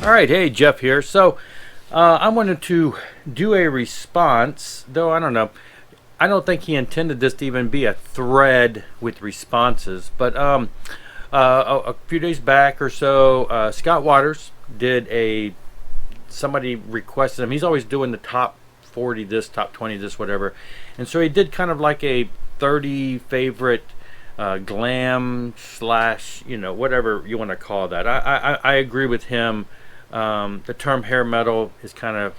All right, hey, Jeff here. So I wanted to do a response, though I don't know. I don't think he intended this to even be a thread with responses. But a few days back or so, Scott Waters did somebody requested him. He's always doing the top 40 this, top 20 this, whatever. And so he did kind of like a 30 favorite glam slash, whatever you want to call that. I agree with him. The term hair metal is kind of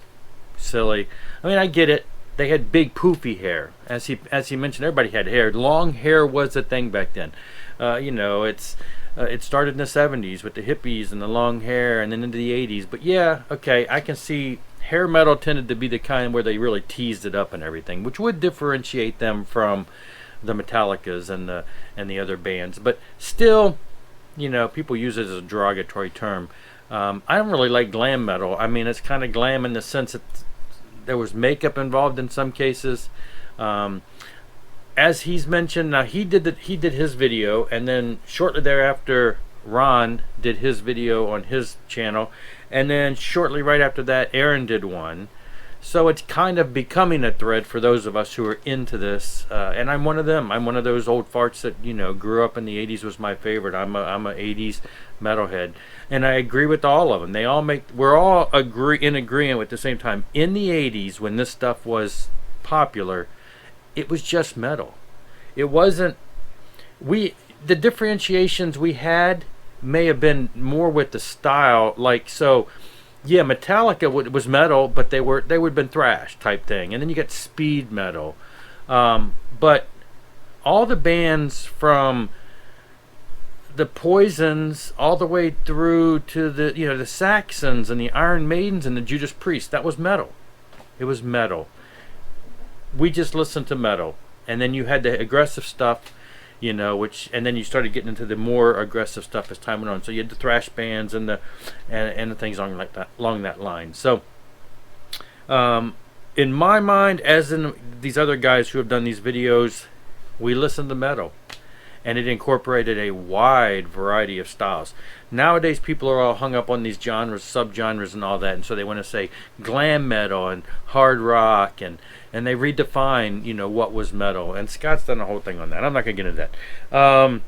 silly. I mean, I get it. They had big poofy hair. As he mentioned, everybody had hair. Long hair was a thing back then. It started in the 70s with the hippies and the long hair, and then into the 80s. But yeah, okay, I can see hair metal tended to be the kind where they really teased it up and everything, which would differentiate them from the Metallicas and the other bands. But still, people use it as a derogatory term. I don't really like glam metal. I mean, it's kind of glam in the sense that there was makeup involved in some cases. As he's mentioned, now he did his video, and then shortly thereafter, Ron did his video on his channel, and then shortly right after that, Aaron did one. So it's kind of becoming a thread for those of us who are into this, and I'm one of them. I'm one of those old farts that grew up in the 80s was my favorite. I'm a 80s metalhead, and I agree with all of them. We're all in agreement at the same time. In the 80s, when this stuff was popular, it was just metal. It wasn't. The differentiations we had may have been more with the style, Yeah, Metallica was metal, but they would have been thrash type thing, and then you get speed metal. But all the bands from the Poisons all the way through to the Saxons and the Iron Maidens and the Judas Priest, that was metal. It was metal. We just listened to metal, and then you had the aggressive stuff. And then you started getting into the more aggressive stuff as time went on. So you had the thrash bands and the things along that line. So, in my mind, as in these other guys who have done these videos, we listened to metal, and it incorporated a wide variety of styles. Nowadays, people are all hung up on these genres, subgenres, and all that, and so they want to say glam metal and hard rock, and they redefine, what was metal. And Scott's done a whole thing on that. I'm not going to get into that.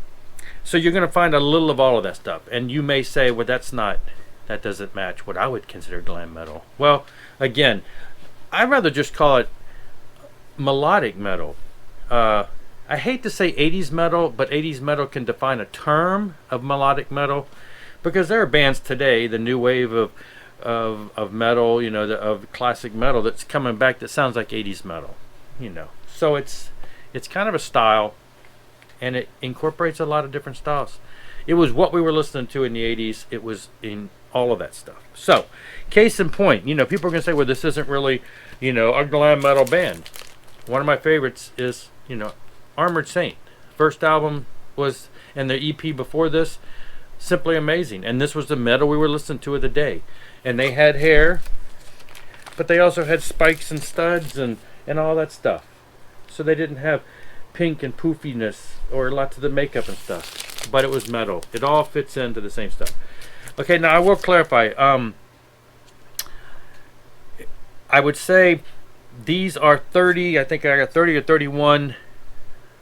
So you're going to find a little of all of that stuff, and you may say, well, that doesn't match what I would consider glam metal. Well, again, I'd rather just call it melodic metal. I hate to say 80s metal, but 80s metal can define a term of melodic metal, because there are bands today, the new wave of metal, of classic metal that's coming back that sounds like 80s metal, So it's kind of a style, and it incorporates a lot of different styles. It was what we were listening to in the 80s. It was in all of that stuff. So, case in point, people are going to say, well, this isn't really, a glam metal band. One of my favorites is, Armored Saint. First album was, and the EP before this, simply amazing. And this was the metal we were listening to of the day. And they had hair, but they also had spikes and studs and all that stuff. So they didn't have pink and poofiness or lots of the makeup and stuff. But it was metal. It all fits into the same stuff. Okay, now I will clarify. I would say these are 30, I think I got 30 or 31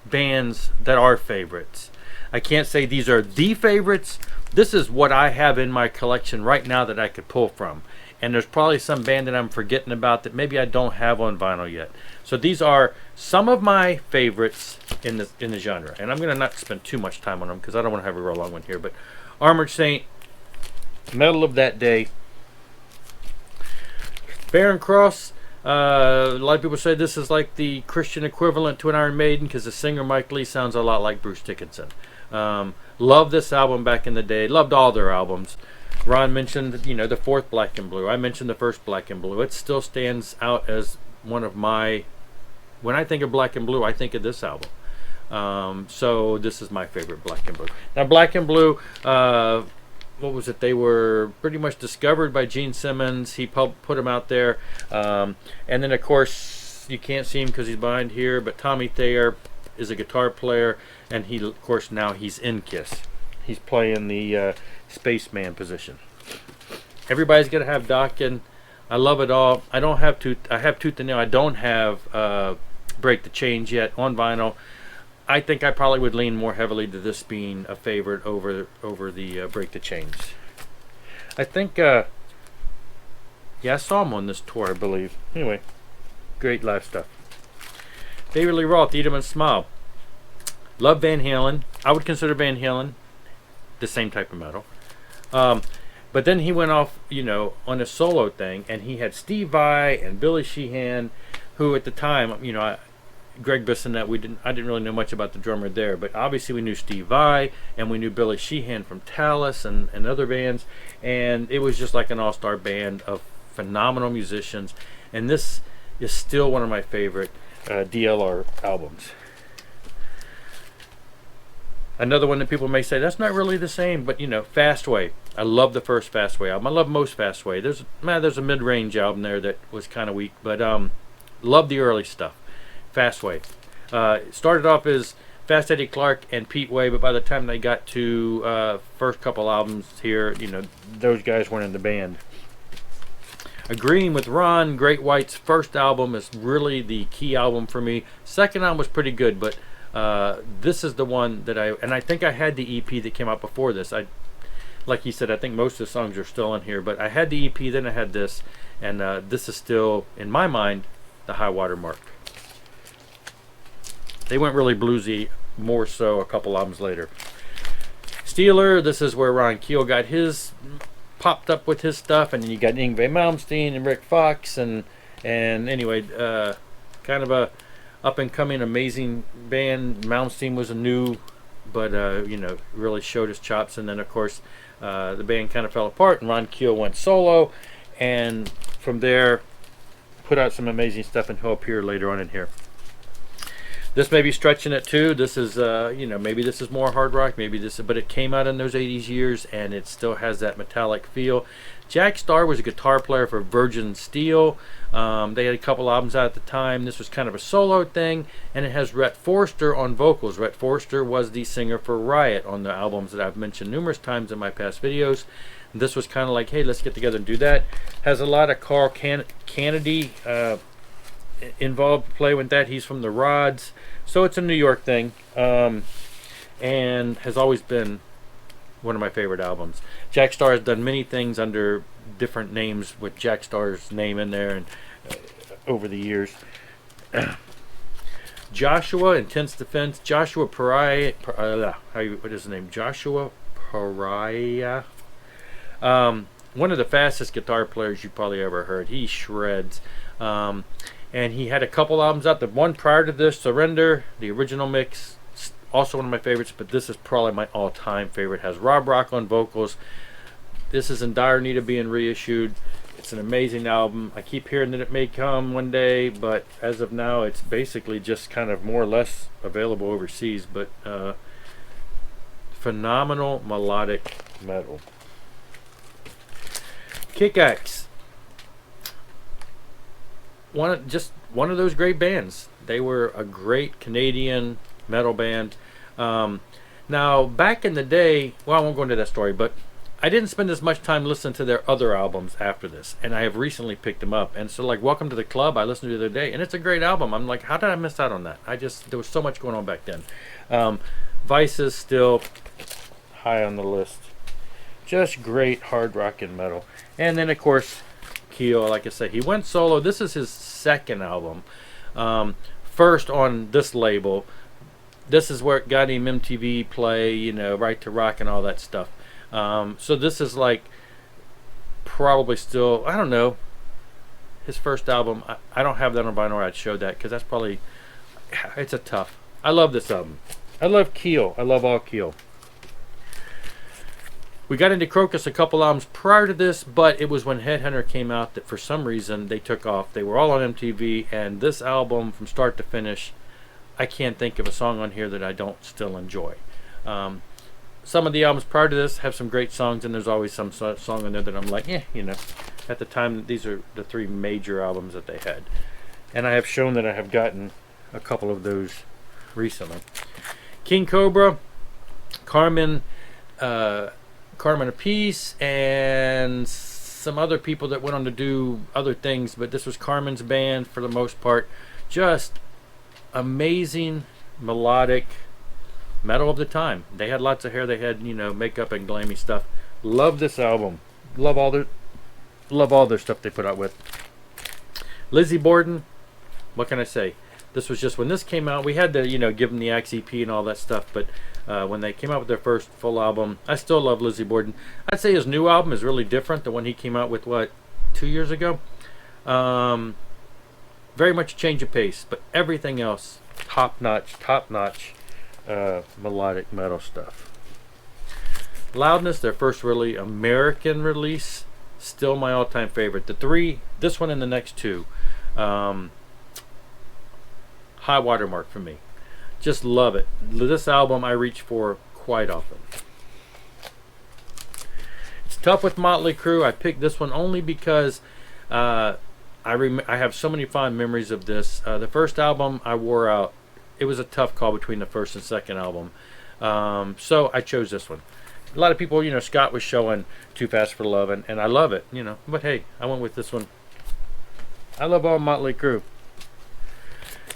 bands that are favorites. I can't say these are the favorites. This is what I have in my collection right now that I could pull from. And there's probably some band that I'm forgetting about that maybe I don't have on vinyl yet. So these are some of my favorites in the genre. And I'm going to not spend too much time on them because I don't want to have a real long one here. But Armored Saint, Metal of That Day, Barren Cross. A lot of people say this is like the Christian equivalent to an Iron Maiden because the singer Mike Lee sounds a lot like Bruce Dickinson. Loved this album back in the day. Loved all their albums. Ron mentioned, the fourth Black and Blue. I mentioned the first Black and Blue. It still stands out as one of my... When I think of Black and Blue, I think of this album. So this is my favorite Black and Blue. Now, Black and Blue... what was it? They were pretty much discovered by Gene Simmons. He put them out there. And then, of course, you can't see him because he's behind here, but Tommy Thayer is a guitar player, and he, of course, now he's in Kiss. He's playing the spaceman position. Everybody's got to have Dokken. I love it all. I don't have I have Tooth and Nail. I don't have Break the Chains yet on vinyl. I think I probably would lean more heavily to this being a favorite over the Break the Chains. I think, yeah, I saw him on this tour, I believe. Anyway, great live stuff. David Lee Roth, Eat 'Em and Smile. Love Van Halen. I would consider Van Halen the same type of metal. But then he went off, you know, on a solo thing, and he had Steve Vai and Billy Sheehan, who at the time, you know, Greg Bissonette, I didn't really know much about the drummer there, but obviously we knew Steve Vai and we knew Billy Sheehan from Talus and other bands, and it was just like an all-star band of phenomenal musicians. And this is still one of my favorite DLR albums. Another one that people may say that's not really the same, but you know, Fastway. I love the first Fastway album. I love most Fastway. There's a mid-range album there that was kind of weak, but love the early stuff. Fastway. Started off as Fast Eddie Clarke and Pete Way, but by the time they got to first couple albums here, you know, those guys weren't in the band. Agreeing with Ron, Great White's first album is really the key album for me. Second album was pretty good, but this is the one that I think I had the EP that came out before this. Like he said, I think most of the songs are still in here, but I had the EP, then I had this, and this is still, in my mind, the high water mark. They went really bluesy, more so a couple albums later. Steeler, this is where Ron Keel got his, popped up with his stuff, and then you got Yngwie Malmsteen and Rick Fox, and anyway, kind of a up-and-coming, amazing band. Malmsteen was a new, but you know, really showed his chops, and then of course the band kind of fell apart, and Ron Keel went solo, and from there put out some amazing stuff, and he'll appear later on in here. This may be stretching it too. This is, you know, maybe this is more hard rock, maybe this, but it came out in those 80s years, and it still has that metallic feel. Jack Starr was a guitar player for Virgin Steel. They had a couple albums out at the time. This was kind of a solo thing, and it has Rhett Forster on vocals. Rhett Forster was the singer for Riot on the albums that I've mentioned numerous times in my past videos. This was kind of like, hey, let's get together and do that. Has a lot of Carl Kennedy involved play with that. He's from the Rods, so it's a New York thing, and has always been one of my favorite albums. Jack Starr has done many things under different names with Jack Starr's name in there, and over the years. Joshua, Intense Defense. Joshua Pariah, what is his name? Joshua Pariah. One of the fastest guitar players you probably ever heard. He shreds. And he had a couple albums out. The one prior to this, Surrender, the original mix, also one of my favorites, but this is probably my all-time favorite. It has Rob Rock on vocals. This is in dire need of being reissued. It's an amazing album. I keep hearing that it may come one day, but as of now, it's basically just kind of more or less available overseas, but phenomenal melodic metal. Kick-Axe. One of those great bands. They were a great Canadian metal band. Now, back in the day, well, I won't go into that story, but I didn't spend as much time listening to their other albums after this, and I have recently picked them up. And so, like, Welcome to the Club, I listened to the other day, and it's a great album. I'm like, how did I miss out on that? There was so much going on back then. Vice is still high on the list. Just great hard rock and metal. And then, of course, Keel, like I said, he went solo. This is his second album. First on this label. This is where it got him MTV play, you know, Right to Rock and all that stuff. So this is like probably still, I don't know, his first album. I don't have that on vinyl, or I'd show that, because that's probably, it's a tough. I love this album. I love Keel. I love all Keel. We got into Crocus a couple albums prior to this, but it was when Headhunter came out that for some reason they took off. They were all on MTV, and this album from start to finish, I can't think of a song on here that I don't still enjoy. Some of the albums prior to this have some great songs, and there's always some song in there that I'm like, you know. At the time, these are the three major albums that they had. And I have shown that I have gotten a couple of those recently. King Cobra, Carmen Apiece, and some other people that went on to do other things, but this was Carmen's band for the most part. Just amazing melodic metal of the time. They had lots of hair, they had, you know, makeup and glammy stuff. Love this album. Love all their stuff they put out with. Lizzie Borden, what can I say? This was just, when this came out, we had to, you know, give them the Axe EP and all that stuff, but when they came out with their first full album, I still love Lizzie Borden. I'd say his new album is really different. The one he came out with, what, 2 years ago? Very much a change of pace, but everything else, top notch melodic metal stuff. Loudness, their first really American release, still my all-time favorite. The three, this one and the next two, high watermark for me. Just love it. This album I reach for quite often. It's tough with Motley Crue. I picked this one only because I have so many fond memories of this. The first album I wore out. It was a tough call between the first and second album. So I chose this one. A lot of people, you know, Scott was showing Too Fast for Love, and I love it, you know. But hey, I went with this one. I love all Motley Crue.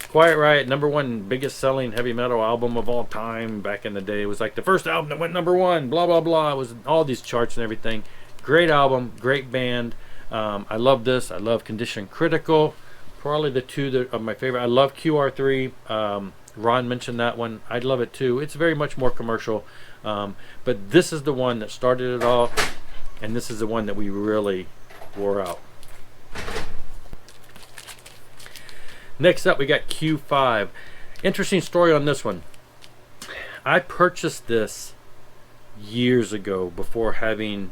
Quiet Riot, #1 biggest selling heavy metal album of all time back in the day. It was like the first album that went #1, blah, blah, blah. It was all these charts and everything. Great album, great band. I love this. I love Condition Critical. Probably the two that are my favorite. I love QR3. Ron mentioned that one. I love it too. It's very much more commercial. But this is the one that started it all. And this is the one that we really wore out. Next up, we got Q5. Interesting story on this one. I purchased this years ago before having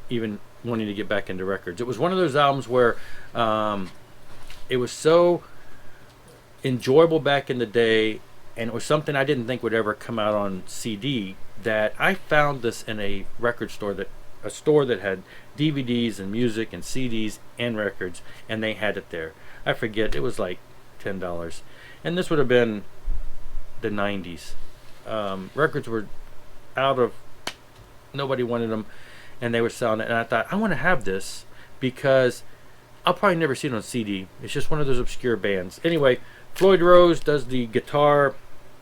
even wanting to get back into records. It was one of those albums where it was so enjoyable back in the day, and it was something I didn't think would ever come out on CD, that I found this in a record store, a store that had DVDs and music and CDs and records, and they had it there. I forget, it was like $10, and this would have been the 90s. Records were out of, nobody wanted them, and they were selling it, and I thought, I want to have this because I'll probably never see it on CD. It's just one of those obscure bands. Anyway, Floyd Rose does the guitar,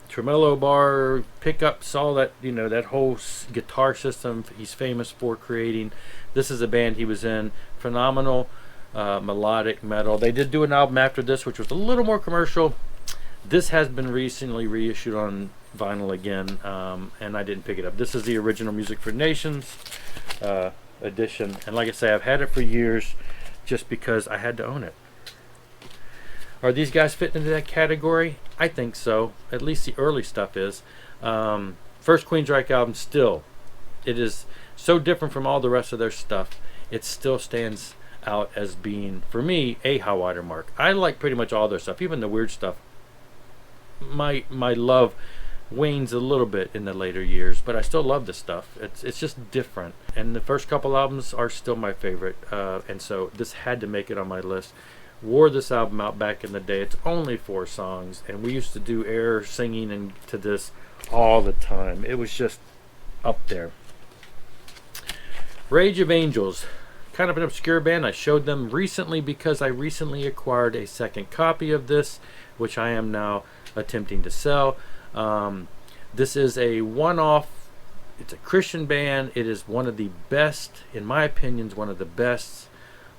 tremolo bar, pickups, all that, you know, that whole guitar system he's famous for creating. This is a band he was in. Phenomenal melodic metal. They did do an album after this, which was a little more commercial. This has been recently reissued on vinyl again, and I didn't pick it up. This is the original Music for Nations edition, and like I say, I've had it for years just because I had to own it. Are these guys fitting into that category? I think so. At least the early stuff is. First Queensryche album, still, it is so different from all the rest of their stuff. It still stands out as being, for me, a high watermark. I like pretty much all their stuff, even the weird stuff. My love wanes a little bit in the later years, but I still love this stuff. It's just different, and the first couple albums are still my favorite, and so this had to make it on my list. Wore this album out back in the day. It's only 4 songs, and we used to do air singing and to this all the time. It was just up there. Rage of Angels, kind of an obscure band. I showed them recently because I recently acquired a second copy of this, which I am now attempting to sell. This is a one-off. It's a Christian band. It is one of the best, in my opinion, one of the best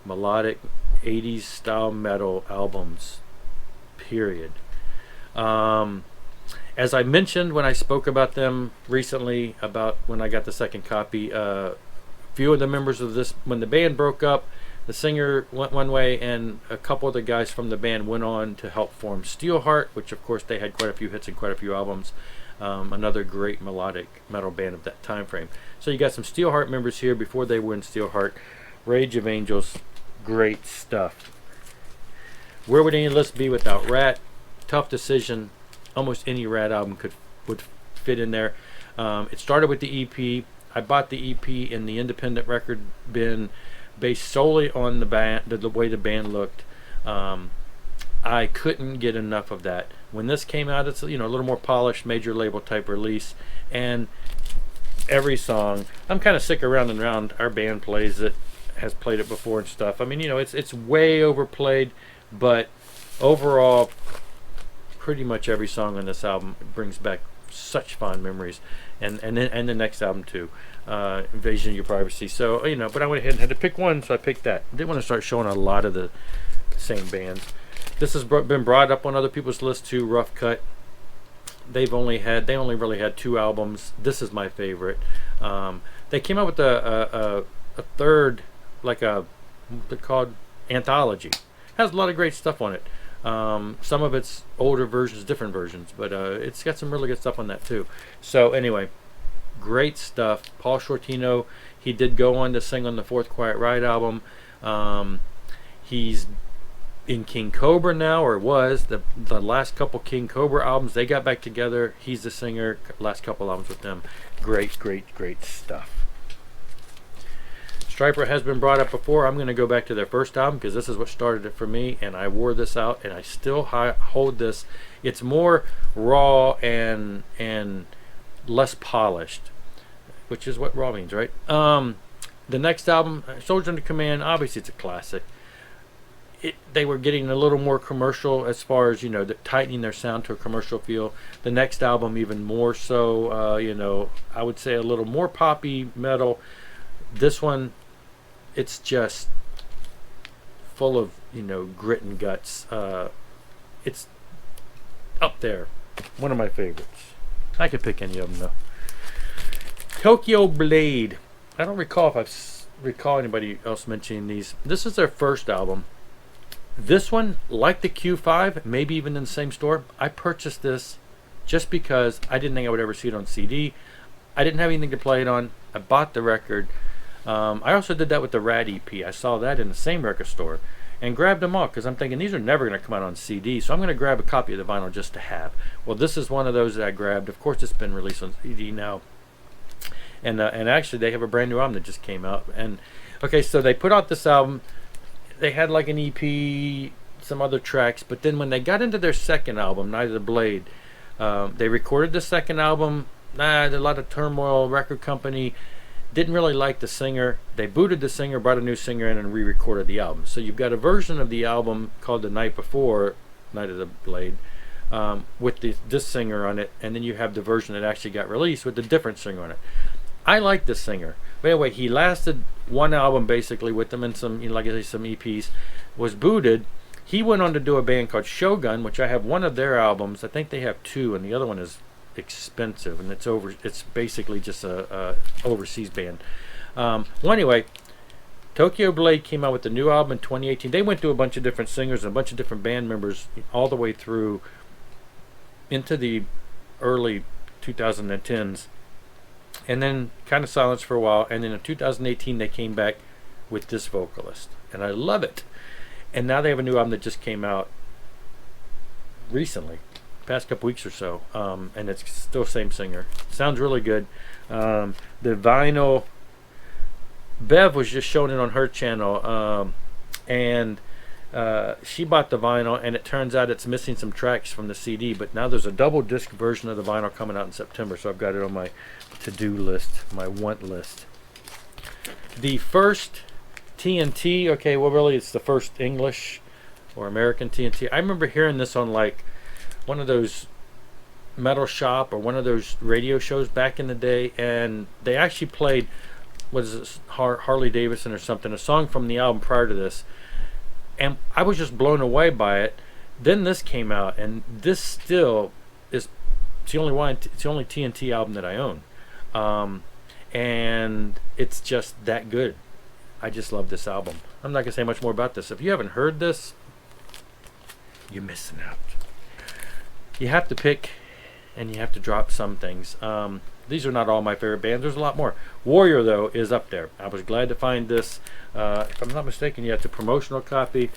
melodic 80s style metal albums, period. As I mentioned when I spoke about them recently, about when I got the second copy, few of the members of this, when the band broke up, the singer went one way and a couple of the guys from the band went on to help form Steelheart, which of course they had quite a few hits and quite a few albums. Another great melodic metal band of that time frame. So you got some Steelheart members here before they were in Steelheart. Rage of Angels, great stuff. Where would any list be without Rat? Tough decision. Almost any Rat album would fit in there. It started with the EP. I bought the EP in the independent record bin based solely on the band, the way the band looked. I couldn't get enough of that. When this came out, it's, you know, a little more polished, major label type release, and every song, I'm kind of sick of Round and Round. Our band plays it has played it before and stuff. I mean, you know, it's way overplayed, but overall, pretty much every song on this album brings back such fond memories, and the next album too, Invasion of Your Privacy. So you know, but I went ahead and had to pick one, so I picked that. I didn't want to start showing a lot of the same bands. This has been brought up on other people's lists too. Rough Cut. They only really had 2 albums. This is my favorite. They came out with a third, like a what they're called, anthology. Has a lot of great stuff on it. Some of it's older versions, different versions, but it's got some really good stuff on that too. So anyway, great stuff. Paul Shortino, he did go on to sing on the 4th Quiet Riot album. He's in King Cobra now, or was the last couple King Cobra albums. They got back together. He's the singer. Last couple albums with them. Great stuff. Striper has been brought up before. I'm going to go back to their first album because this is what started it for me, and I wore this out, and I still hold this. It's more raw and less polished, which is what raw means, right? The next album, Soldier Under Command, obviously it's a classic. They were getting a little more commercial as far as, you know, tightening their sound to a commercial feel. The next album even more so, you know, I would say a little more poppy metal. This one, it's just full of, you know, grit and guts. It's up there. One of my favorites. I could pick any of them though. Tokyo Blade. I don't recall if recall anybody else mentioning these. This is their first album. This one, like the Q5, maybe even in the same store, I purchased this just because I didn't think I would ever see it on CD. I didn't have anything to play it on. I bought the record. I also did that with the Rad EP. I saw that in the same record store and grabbed them all because I'm thinking these are never going to come out on CD, so I'm going to grab a copy of the vinyl just to have. Well, this is one of those that I grabbed. Of course, it's been released on CD now. And actually, they have a brand new album that just came out. And okay, so they put out this album. They had like an EP, some other tracks, but then when they got into their second album, Night of the Blade, they recorded the second album. A lot of turmoil. Record company didn't really like the singer. They booted the singer, brought a new singer in, and re-recorded the album. So you've got a version of the album called The Night Before, Night of the Blade, with this singer on it, and then you have the version that actually got released with a different singer on it. I like this singer. But anyway, he lasted one album basically with them and some, you know, like I say, some EPs. Was booted. He went on to do a band called Shogun, which I have one of their albums. I think they have 2, and the other one is expensive, and it's basically just a overseas band. Well, anyway, Tokyo Blade came out with the new album in 2018. They went through a bunch of different singers and a bunch of different band members all the way through into the early 2010s. And then kind of silence for a while, and then in 2018 they came back with this vocalist, and I love it. And now they have a new album that just came out recently, past couple weeks or so, and it's still same singer. Sounds really good. The vinyl, Bev was just showing it on her channel, and she bought the vinyl, and it turns out it's missing some tracks from the CD, but now there's a double disc version of the vinyl coming out in September, so I've got it on my to-do list, my want list. The first TNT, okay, well really it's the first English or American TNT. I remember hearing this on like one of those Metal Shop or one of those radio shows back in the day, and they actually played, what is this, Harley Davidson or something, a song from the album prior to this, and I was just blown away by it. Then this came out, and this still is, it's the only TNT album that I own. And it's just that good. I just love this album. I'm not gonna say much more about this. If you haven't heard this, you're missing out. You have to pick, and you have to drop some things. These are not all my favorite bands. There's a lot more. Warrior, though, is up there. I was glad to find this. If I'm not mistaken, you have the promotional copy.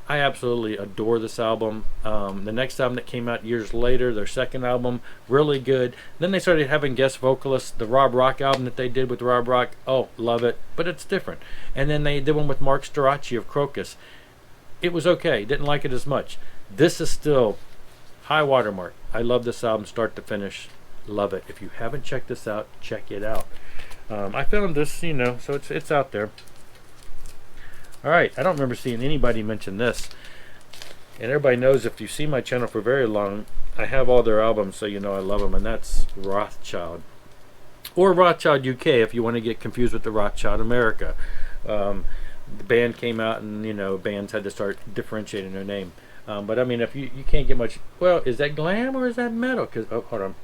I absolutely adore this album. The next album that came out years later, their second album, really good. Then they started having guest vocalists. The Rob Rock album that they did with Rob Rock, oh, love it, but it's different. And then they did one with Mark Storacci of Crocus. It was okay, didn't like it as much. This is still high watermark. I love this album start to finish. Love it. If you haven't checked this out, check it out. I found this, you know, so it's out there. All right, I don't remember seeing anybody mention this. And everybody knows, if you see my channel for very long, I have all their albums, so you know I love them, and that's Rothschild. Or Rothschild UK, if you want to get confused with the Rothschild America. The band came out, and, you know, bands had to start differentiating their name. But, I mean, if you can't get much... Well, is that glam or is that metal? Because, oh, hold on.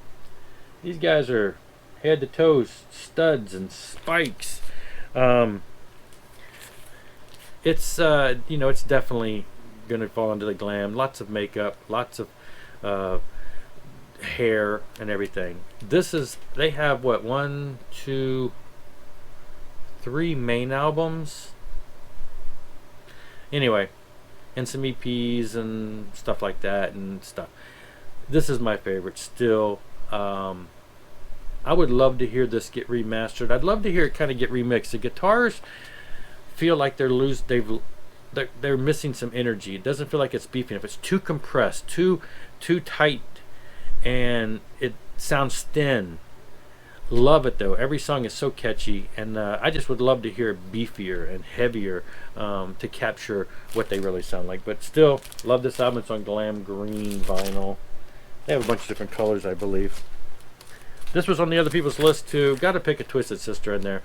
These guys are head to toes, studs and spikes. It's, you know, it's definitely going to fall into the glam. Lots of makeup, lots of hair and everything. This is... They have, what, 1, 2, 3 main albums? Anyway, and some EPs and stuff like that and stuff. This is my favorite still. I would love to hear this get remastered. I'd love to hear it kind of get remixed. The guitars feel like they're missing some energy. It doesn't feel like it's beefing. If it's too compressed, too tight, and it sounds thin. Love it though. Every song is so catchy, and I just would love to hear it beefier and heavier to capture what they really sound like. But still, love this album. It's on Glam Green vinyl. They have a bunch of different colors, I believe. This was on the other people's list too. Got to pick a Twisted Sister in there.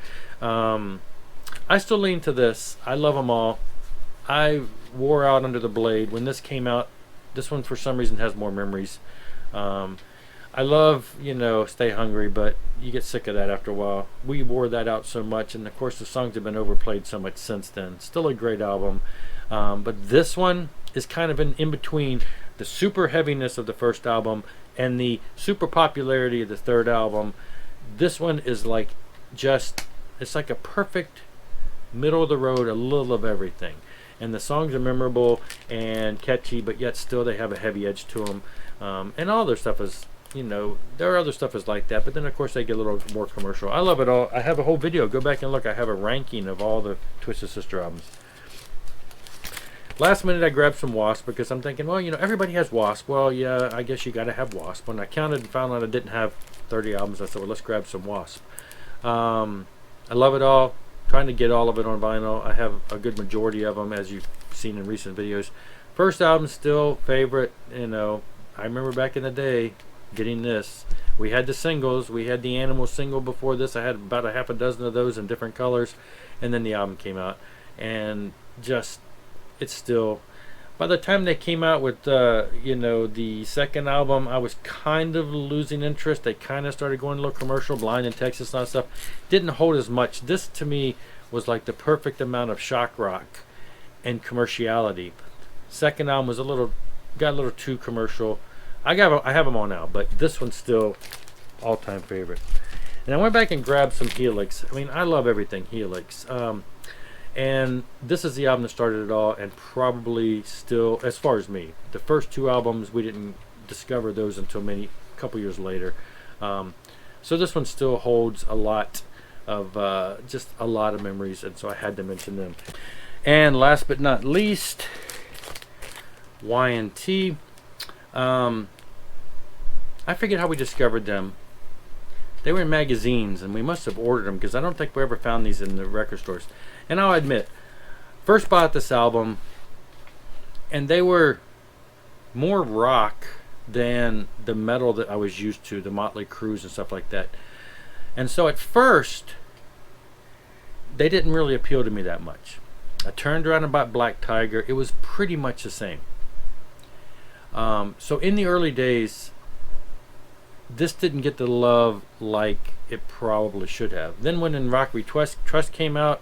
I still lean to this. I love them all. I wore out Under the Blade when this came out. This one for some reason has more memories. I love, you know, Stay Hungry, but you get sick of that after a while. We wore that out so much, and of course the songs have been overplayed so much since then. Still a great album, but this one is kind of in between the super heaviness of the first album and the super popularity of the third album. This one is like it's like a perfect middle of the road, a little of everything. And the songs are memorable and catchy, but yet still they have a heavy edge to them. And all their stuff is, you know, their other stuff is like that, but then of course they get a little more commercial. I love it all. I have a whole video. Go back and look. I have a ranking of all the Twisted Sister albums. Last minute I grabbed some Wasp because I'm thinking, well, you know, everybody has Wasp. Well, yeah, I guess you got to have Wasp. When I counted and found out I didn't have 30 albums, I said, well, let's grab some Wasp. I love it all. Trying to get all of it on vinyl. I have a good majority of them, as you've seen in recent videos. First album still favorite. You know, I remember back in the day getting this. We had the singles. We had the Animal single before this. I had about a half a dozen of those in different colors, and then the album came out, and just it's still. By the time they came out with you know, the second album, I was kind of losing interest. They kind of started going a little commercial. Blind in Texas and all that stuff didn't hold as much. This to me was like the perfect amount of shock rock and commerciality. Second album was got a little too commercial. I have them all now, but this one's still all-time favorite. And I went back and grabbed some Helix. I mean, I love everything Helix. And this is the album that started it all, and probably still, as far as me, the first two albums, we didn't discover those until a couple years later. So this one still holds a lot of, just a lot of memories, and so I had to mention them. And last but not least, Y&T. I forget how we discovered them. They were in magazines, and we must have ordered them, because I don't think we ever found these in the record stores. And I'll admit, first bought this album, and they were more rock than the metal that I was used to, the Motley Crues and stuff like that. And so at first, they didn't really appeal to me that much. I turned around and bought Black Tiger. It was pretty much the same. So in the early days, this didn't get the love like it probably should have. Then when In Rock We Trust came out,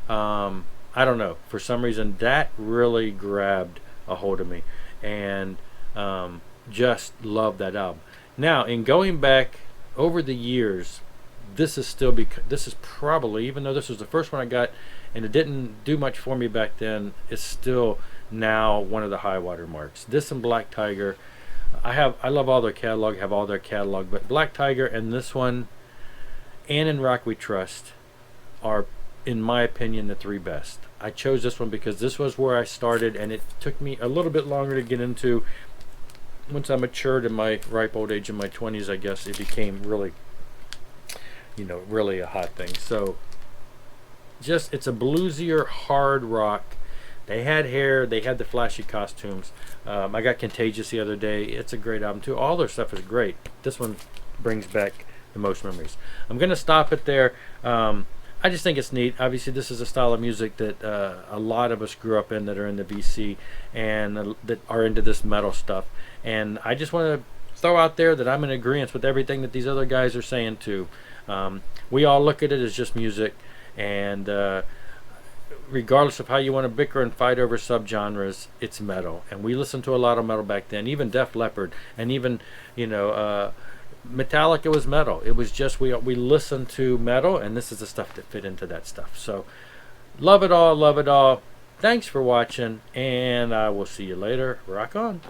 I don't know, for some reason that really grabbed a hold of me, and just loved that album. Now, in going back over the years, this is probably, even though this was the first one I got and it didn't do much for me back then, it's still now one of the high water marks. This and Black Tiger, I love all their catalog, have all their catalog, but Black Tiger and this one and In Rock We Trust are, in my opinion, the three best. I chose this one because this was where I started, and it took me a little bit longer to get into. Once I matured in my ripe old age in my 20s, I guess it became really, you know, really a hot thing. So just, it's a bluesier hard rock. They had hair, they had the flashy costumes. I got Contagious the other day. It's a great album too. All their stuff is great. This one brings back the most memories. I'm gonna stop it there. I just think it's neat. Obviously, this is a style of music that a lot of us grew up in, that are in the VC and that are into this metal stuff. And I just want to throw out there that I'm in agreement with everything that these other guys are saying too. We all look at it as just music, and regardless of how you want to bicker and fight over subgenres, it's metal. And we listened to a lot of metal back then, even Def Leppard, and even, you know, Metallica was metal. It was just, we listened to metal, and this is the stuff that fit into that stuff. So love it all, love it all. Thanks for watching, and I will see you later. Rock on.